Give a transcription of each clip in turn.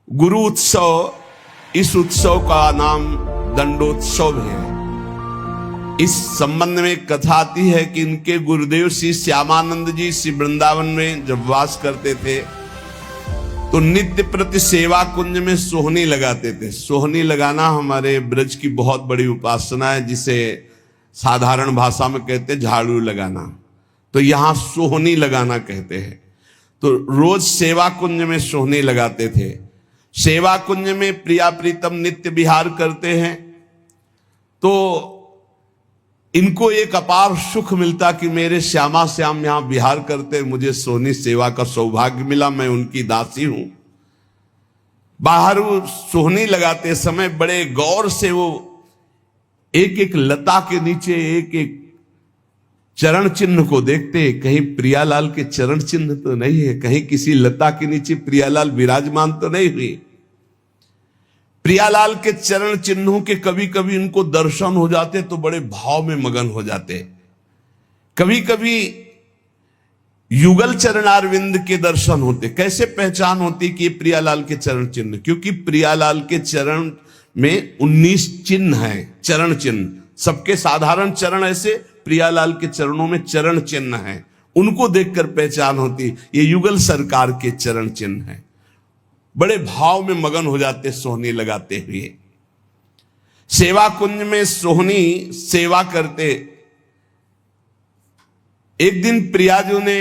गुरु उत्सव, इस उत्सव का नाम दंडोत्सव है। इस संबंध में कथा आती है कि इनके गुरुदेव श्री श्यामानंद जी श्री वृंदावन में जब वास करते थे तो नित्य प्रति सेवा कुंज में सोहनी लगाते थे। सोहनी लगाना हमारे ब्रज की बहुत बड़ी उपासना है, जिसे साधारण भाषा में कहते हैं झाड़ू लगाना, तो यहां सोहनी लगाना कहते हैं। तो रोज सेवा कुंज में सोहनी लगाते थे। सेवा कुंज में प्रिया प्रीतम नित्य विहार करते हैं तो इनको एक अपार सुख मिलता कि मेरे श्यामा श्याम यहां विहार करते, मुझे सोहनी सेवा का सौभाग्य मिला, मैं उनकी दासी हूं। बाहर वो सोहनी लगाते समय बड़े गौर से वो एक एक लता के नीचे एक एक चरण चिन्ह को देखते, कहीं प्रियालाल के चरण चिन्ह तो नहीं है, कहीं किसी लता के नीचे प्रियालाल विराजमान तो नहीं हुई। प्रियालाल के चरण चिन्हों के कभी कभी इनको दर्शन हो जाते तो बड़े भाव में मगन हो जाते। कभी कभी युगल चरणारविंद के दर्शन होते। कैसे पहचान होती कि ये प्रियालाल के चरण चिन्ह? क्योंकि प्रियालाल के चरण में 19 चिन्ह हैं, चरण चिन्ह। सबके साधारण चरण ऐसे, प्रियालाल के चरणों में चरण चिन्ह हैं, उनको देखकर पहचान होती ये युगल सरकार के चरण चिन्ह हैं। बड़े भाव में मगन हो जाते सोहनी लगाते हुए। सेवा कुंज में सोहनी सेवा करते। एक दिन प्रियाजू ने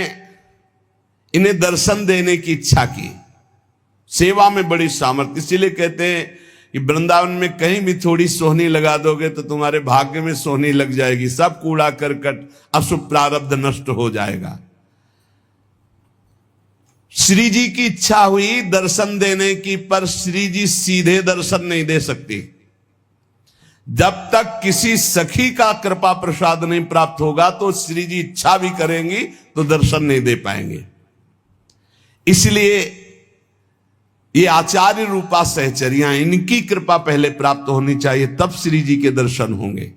इन्हें दर्शन देने की इच्छा की। सेवा में बड़ी सामर्थ्य, इसीलिए कहते हैं कि वृंदावन में कहीं भी थोड़ी सोहनी लगा दोगे तो तुम्हारे भाग्य में सोहनी लग जाएगी, सब कूड़ा करकट अशुभ प्रारब्ध नष्ट हो जाएगा। श्री जी की इच्छा हुई दर्शन देने की, पर श्री जी सीधे दर्शन नहीं दे सकती। जब तक किसी सखी का कृपा प्रसाद नहीं प्राप्त होगा तो श्री जी इच्छा भी करेंगी तो दर्शन नहीं दे पाएंगे। इसलिए ये आचार्य रूपा सहचरियां, इनकी कृपा पहले प्राप्त होनी चाहिए, तब श्री जी के दर्शन होंगे।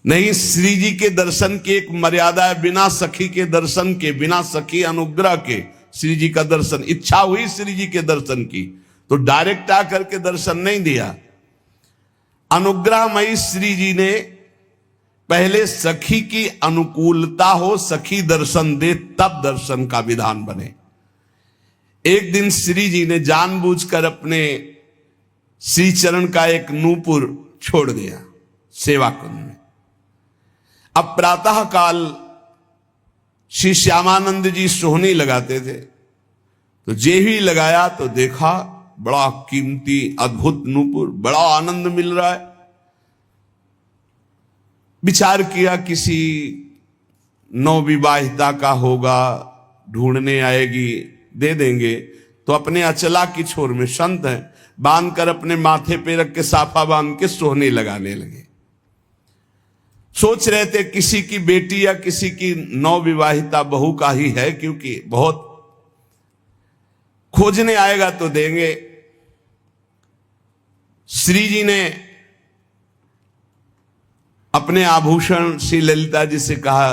नहीं, श्री जी के दर्शन की एक मर्यादा है, बिना सखी के दर्शन के, बिना सखी अनुग्रह के श्री जी का दर्शन। इच्छा हुई श्री जी के दर्शन की तो डायरेक्ट आकर के दर्शन नहीं दिया। अनुग्रहमयी श्री जी ने पहले सखी की अनुकूलता हो, सखी दर्शन दे, तब दर्शन का विधान बने। एक दिन श्री जी ने जानबूझकर अपने श्री चरण का एक नूपुर छोड़ दिया सेवा कुंज में। अब प्रातः काल श्री श्यामानंद जी सोहनी लगाते थे तो जे ही लगाया तो देखा बड़ा कीमती अद्भुत नूपुर, बड़ा आनंद मिल रहा है। विचार किया किसी नवविवाहिता का होगा, ढूंढने आएगी, दे देंगे। तो अपने अचला की छोर में संत है, बांध कर अपने माथे पे रख के साफा बांध के सोहनी लगाने लगे। सोच रहे थे किसी की बेटी या किसी की नवविवाहिता बहू का ही है, क्योंकि बहुत खोजने आएगा तो देंगे। श्री जी ने अपने आभूषण श्री ललिता जी से कहा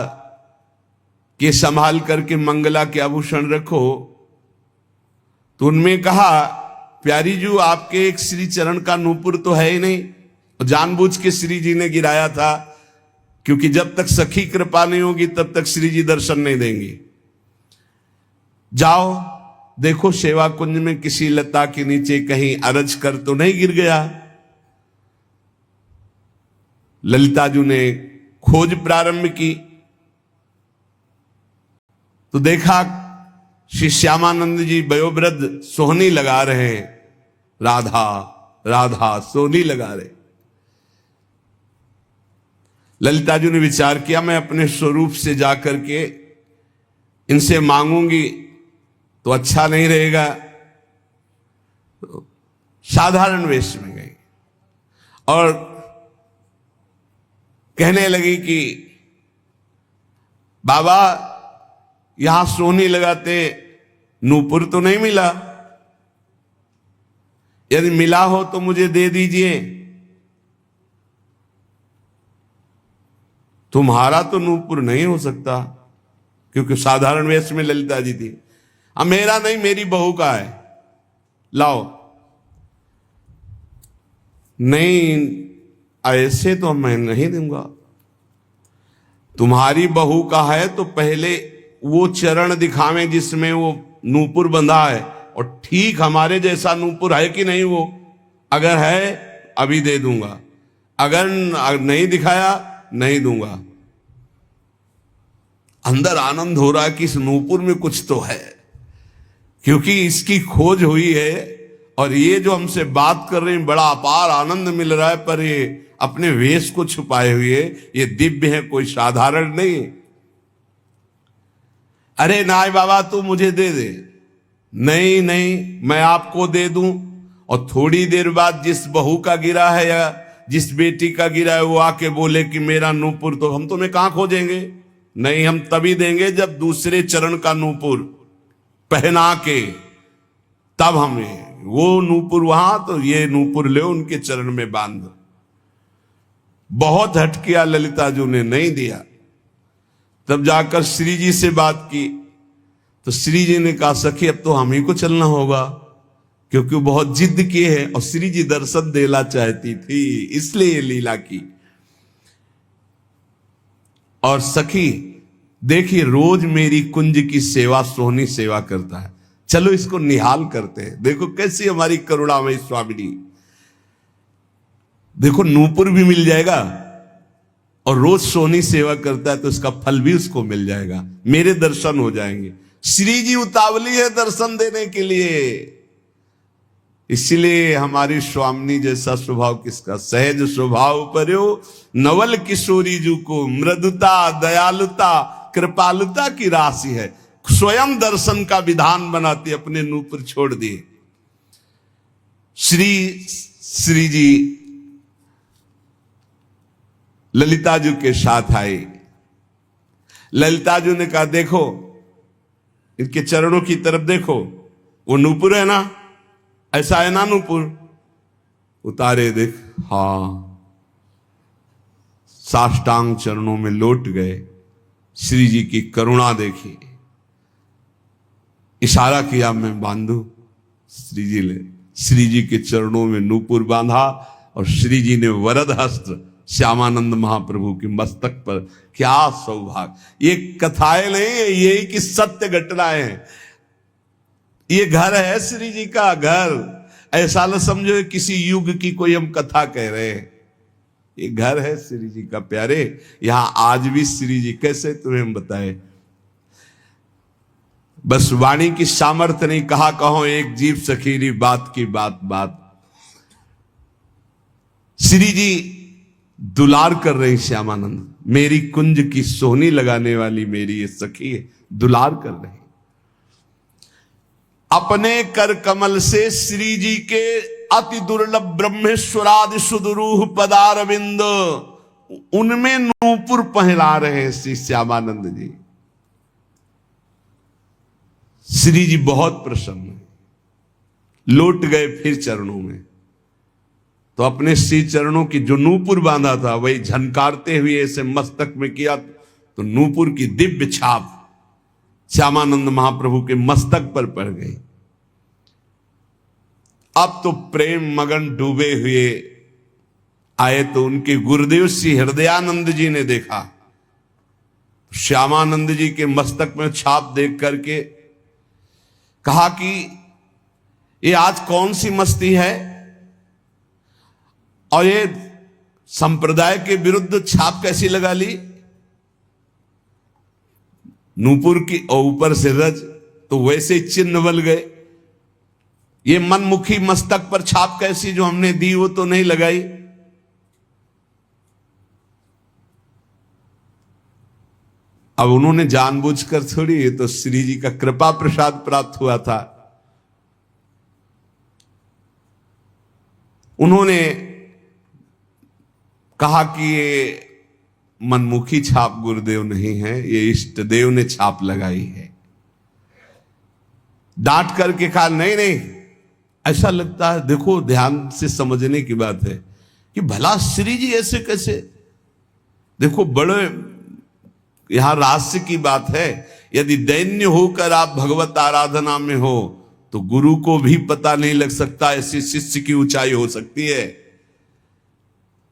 कि संभाल करके मंगला के आभूषण रखो। तो उनमें कहा, प्यारी जू आपके एक श्री चरण का नूपुर तो है ही नहीं। जानबूझ के श्री जी ने गिराया था, क्योंकि जब तक सखी कृपा नहीं होगी तब तक श्री जी दर्शन नहीं देंगे। जाओ देखो सेवा कुंज में किसी लता के नीचे कहीं अरज कर तो नहीं गिर गया। ललिता जी ने खोज प्रारंभ की तो देखा श्री श्यामानंद जी वयोवृद्ध सोहनी लगा रहे हैं। राधा राधा सोहनी लगा रहे। ललिता जी ने विचार किया, मैं अपने स्वरूप से जाकर के इनसे मांगूंगी तो अच्छा नहीं रहेगा। तो साधारण वेश में गई और कहने लगी कि बाबा यहां सोहनी लगाते नूपुर तो नहीं मिला, यदि मिला हो तो मुझे दे दीजिए। तुम्हारा तो नूपुर नहीं हो सकता, क्योंकि साधारण वेश में ललिता जी थी। अब मेरा नहीं, मेरी बहू का है। लाओ। नहीं, ऐसे तो मैं नहीं दूंगा। तुम्हारी बहू का है तो पहले वो चरण दिखावें जिसमें वो नूपुर बंधा है, और ठीक हमारे जैसा नूपुर है कि नहीं वो, अगर है अभी दे दूंगा, अगर नहीं दिखाया नहीं दूंगा। अंदर आनंद हो रहा है कि इस नूपुर में कुछ तो है, क्योंकि इसकी खोज हुई है और ये जो हमसे बात कर रहे हैं बड़ा अपार आनंद मिल रहा है, पर ये अपने वेश को छुपाए हुए ये दिव्य है, कोई साधारण नहीं। अरे नाय बाबा तू मुझे दे दे, नहीं नहीं मैं आपको दे दूं। और थोड़ी देर बाद जिस बहू का गिरा है या जिस बेटी का गिरा है वो आके बोले कि मेरा नूपुर, तो हम तुम्हें कहां खोजेंगे? नहीं, हम तभी देंगे जब दूसरे चरण का नूपुर पहना के, तब हमें वो नूपुर वहां, तो ये नूपुर ले उनके चरण में बांध दो। बहुत हट किया ललिता जी ने, नहीं दिया। तब जाकर श्री जी से बात की तो श्री जी ने कहा सखी अब तो हम ही को चलना होगा, क्योंकि वो बहुत जिद किए हैं और श्री जी दर्शन देना चाहती थी, इसलिए ये लीला की। और सखी देखिए रोज मेरी कुंज की सेवा सोहनी सेवा करता है, चलो इसको निहाल करते हैं। देखो कैसी हमारी करुणामयी स्वामिनी, देखो नूपुर भी मिल जाएगा और रोज सोहनी सेवा करता है तो इसका फल भी उसको मिल जाएगा, मेरे दर्शन हो जाएंगे। श्री जी उतावली है दर्शन देने के लिए, इसलिए हमारी स्वामिनी जैसा स्वभाव किसका, सहज स्वभाव पर्यो नवल किशोरी जू को मृदुता दयालुता कृपालुता की राशि है, स्वयं दर्शन का विधान बनाती, अपने नूपुर छोड़ दिए। श्री जी ललिता जी के साथ आई। ललिता जी ने कहा देखो इनके चरणों की तरफ देखो, वो नूपुर है ना, ऐसा है ना नूपुर, उतारे देख, हाँ। साष्टांग चरणों में लौट गए, श्री जी की करुणा देखी, इशारा किया मैं बांधू। श्री जी ने श्री जी के चरणों में नूपुर बांधा और श्री जी ने वरद हस्त श्यामानंद महाप्रभु के मस्तक पर, क्या सौभाग्य। ये कथाएं नहीं है, यही की सत्य घटनाएं हैं। ये घर है श्री जी का घर, ऐसा न समझो किसी युग की कोई हम कथा कह रहे हैं, ये घर है श्री जी का प्यारे। यहां आज भी श्री जी, कैसे तुम्हें हम बताए, बस वाणी की सामर्थ्य नहीं, कहा कहो एक जीव सखीरी बात की बात बात। श्री जी दुलार कर रहे श्यामानंद, मेरी कुंज की सोहनी लगाने वाली मेरी ये सखी है, दुलार कर रहे। अपने कर कमल से श्री जी के अति दुर्लभ ब्रह्मेश्वरादि सुदरूह पदारविंद, उनमें नूपुर पहला रहे हैं श्री श्यामानंद जी। श्री जी बहुत प्रसन्न, लौट गए फिर चरणों में, तो अपने श्री चरणों की जो नूपुर बांधा था वही झनकारते हुए ऐसे मस्तक में किया, तो नूपुर की दिव्य छाप श्यामानंद महाप्रभु के मस्तक पर पड़ गई। अब तो प्रेम मगन डूबे हुए आए, तो उनके गुरुदेव श्री हृदयानंद जी ने देखा, श्यामानंद जी के मस्तक में छाप देख करके कहा कि ये आज कौन सी मस्ती है, और ये संप्रदाय के विरुद्ध छाप कैसी लगा ली, नूपुर की और ऊपर से रज, तो वैसे चिन्ह बन गए। ये मनमुखी मस्तक पर छाप कैसी जो हमने दी वो तो नहीं लगाई। अब उन्होंने जानबूझकर थोड़ी, ये तो श्री जी का कृपा प्रसाद प्राप्त हुआ था। उन्होंने कहा कि ये मनमुखी छाप गुरुदेव नहीं है, ये इष्ट देव ने छाप लगाई है। डांट करके कहा नहीं नहीं, ऐसा लगता है, देखो ध्यान से समझने की बात है कि भला श्री जी ऐसे कैसे, देखो बड़े यहां रहस्य की बात है। यदि दैन्य होकर आप भगवत आराधना में हो तो गुरु को भी पता नहीं लग सकता, ऐसी शिष्य की ऊंचाई हो सकती है।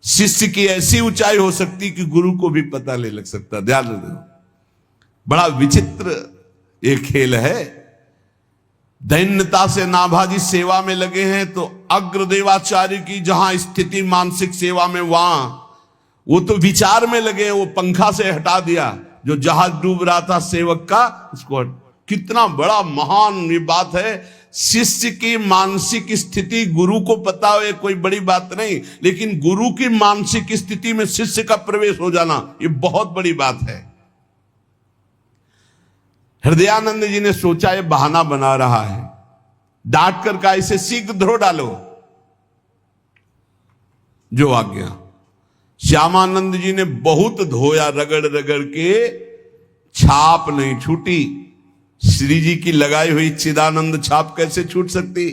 शिष्य की ऐसी ऊंचाई हो सकती कि गुरु को भी पता नहीं लग सकता। ध्यान रखो, बड़ा विचित्र एक खेल है। दैन्यता से नाभाजी सेवा में लगे हैं, तो अग्रदेवाचार्य की जहां स्थिति मानसिक सेवा में, वहां वो तो विचार में लगे, वो पंखा से हटा दिया जो जहाज डूब रहा था सेवक का, उसको। कितना बड़ा महान ये बात है। शिष्य की मानसिक स्थिति गुरु को पता हो, ये कोई बड़ी बात नहीं, लेकिन गुरु की मानसिक स्थिति में शिष्य का प्रवेश हो जाना, ये बहुत बड़ी बात है। हृदयानंद जी ने सोचा ये बहाना बना रहा है, डांट कर का इसे शीघ्र धो डालो, जो आज्ञा। श्यामानंद जी ने बहुत धोया, रगड़ रगड़ के, छाप नहीं छूटी। श्री जी की लगाई हुई चिदानंद छाप कैसे छूट सकती।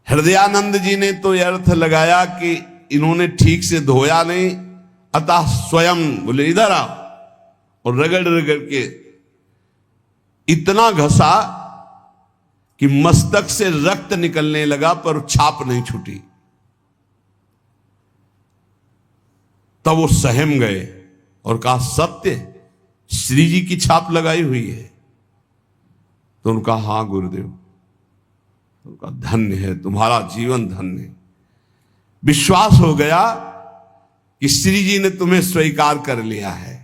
हृदयानंद जी ने तो यह अर्थ लगाया कि इन्होंने ठीक से धोया नहीं, अतः स्वयं बोले इधर आओ, और रगड़ रगड़ के इतना घसा कि मस्तक से रक्त निकलने लगा, पर छाप नहीं छूटी। तब वो सहम गए और कहा सत्य, श्री जी की छाप लगाई हुई है। तो उनका हां गुरुदेव। उनका धन्य है, तुम्हारा जीवन धन्य है। विश्वास हो गया कि श्री जी ने तुम्हें स्वीकार कर लिया है।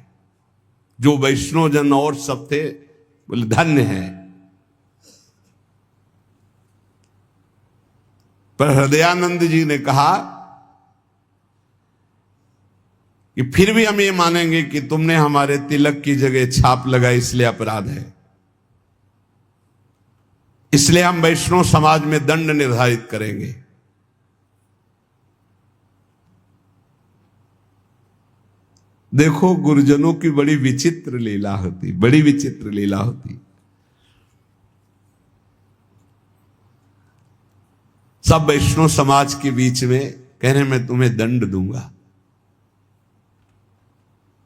जो वैष्णव जन और सब थे बोले धन्य है। पर हृदयानंद जी ने कहा कि फिर भी हम ये मानेंगे कि तुमने हमारे तिलक की जगह छाप लगाई, इसलिए अपराध है। इसलिए हम वैष्णव समाज में दंड निर्धारित करेंगे। देखो, गुरुजनों की बड़ी विचित्र लीला होती, बड़ी विचित्र लीला होती। सब वैष्णव समाज के बीच में कह रहे मैं तुम्हें दंड दूंगा।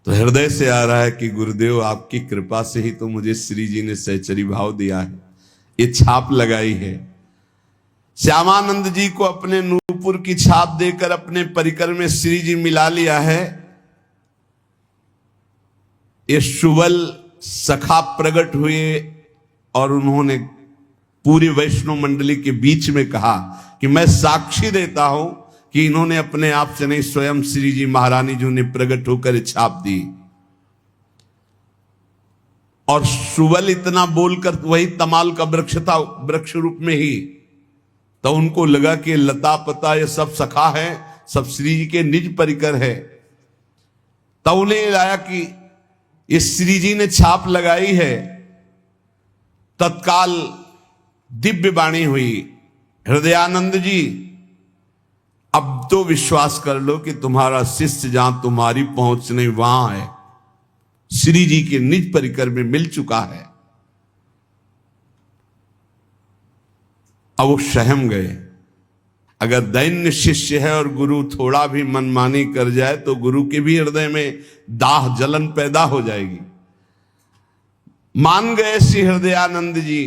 तो हृदय से आ रहा है कि गुरुदेव आपकी कृपा से ही तो मुझे श्री जी ने सहचरी भाव दिया है, ये छाप लगाई है। श्यामानंद जी को अपने नूपुर की छाप देकर अपने परिकर में श्री जी मिला लिया है। ये सुबल सखा प्रकट हुए और उन्होंने पूरी वैष्णव मंडली के बीच में कहा कि मैं साक्षी देता हूं कि इन्होंने अपने आप से नहीं, स्वयं श्री जी महारानी जी ने प्रकट होकर छाप दी। और सुबल इतना बोलकर वही तमाल का वृक्ष था, वृक्ष रूप में ही। तो उनको लगा कि लता पता ये सब सखा है, सब श्री जी के निज परिकर है। तब उन्हें आया कि ये श्री जी ने छाप लगाई है। तत्काल दिव्य वाणी हुई, हृदयानंद जी अब तो विश्वास कर लो कि तुम्हारा शिष्य जहां तुम्हारी पहुंच नहीं वहां है, श्री जी के निज परिकर में मिल चुका है। अब वो सहम गए। अगर दैन्य शिष्य है और गुरु थोड़ा भी मनमानी कर जाए तो गुरु के भी हृदय में दाह जलन पैदा हो जाएगी। मान गए श्री हृदयानंद जी।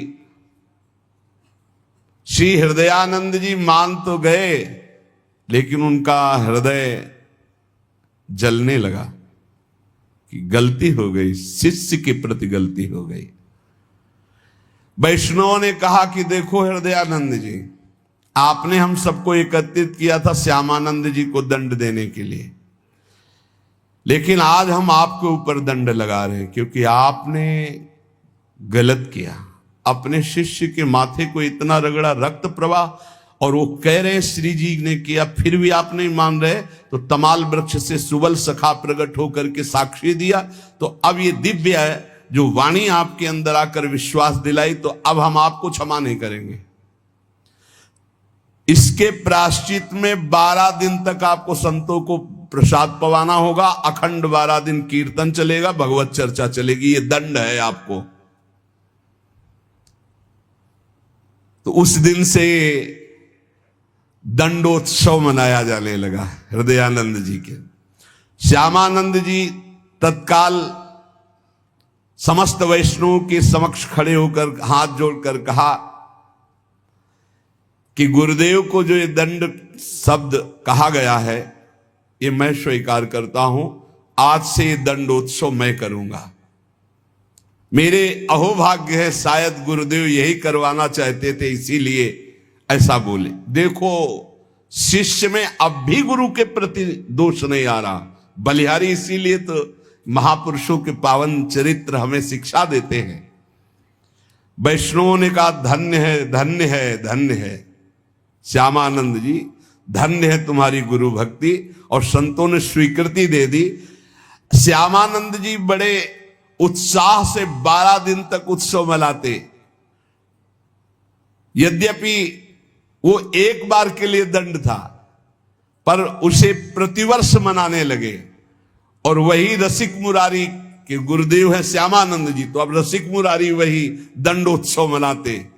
श्री हृदयानंद जी मान तो गए, लेकिन उनका हृदय जलने लगा कि गलती हो गई, शिष्य के प्रति गलती हो गई। वैष्णव ने कहा कि देखो हृदयानंद जी, आपने हम सबको एकत्रित किया था श्यामानंद जी को दंड देने के लिए, लेकिन आज हम आपके ऊपर दंड लगा रहे हैं क्योंकि आपने गलत किया। अपने शिष्य के माथे को इतना रगड़ा, रक्त प्रवाह, और वो कह रहे श्री जी ने किया, फिर भी आप नहीं मान रहे। तो तमाल वृक्ष से सुबल सखा प्रकट होकर के साक्षी दिया। तो अब ये दिव्य है जो वाणी आपके अंदर आकर विश्वास दिलाई, तो अब हम आपको क्षमा नहीं करेंगे। इसके प्रायश्चित में 12 दिन तक आपको संतों को प्रसाद पवाना होगा, अखंड 12 दिन कीर्तन चलेगा, भगवत चर्चा चलेगी। ये दंड है आपको। तो उस दिन से दंडोत्सव मनाया जाने लगा हृदयानंद जी के। श्यामानंद जी तत्काल समस्त वैष्णवों के समक्ष खड़े होकर हाथ जोड़कर कहा कि गुरुदेव को जो ये दंड शब्द कहा गया है ये मैं स्वीकार करता हूं, आज से ये दंडोत्सव मैं करूंगा। मेरे अहोभाग्य है, शायद गुरुदेव यही करवाना चाहते थे इसीलिए ऐसा बोले। देखो शिष्य में अब भी गुरु के प्रति दोष नहीं आ रहा। बलिहारी इसीलिए तो महापुरुषों के पावन चरित्र हमें शिक्षा देते हैं। वैष्णवों ने कहा धन्य है, धन्य है, धन्य है श्यामानंद जी, धन्य है तुम्हारी गुरु भक्ति। और संतों ने स्वीकृति दे दी। श्यामानंद जी बड़े उत्साह से 12 दिन तक उत्सव मनाते। यद्यपि वो एक बार के लिए दंड था, पर उसे प्रतिवर्ष मनाने लगे। और वही रसिक मुरारी के गुरुदेव है श्यामानंद जी, तो अब रसिक मुरारी वही दंडोत्सव मनाते।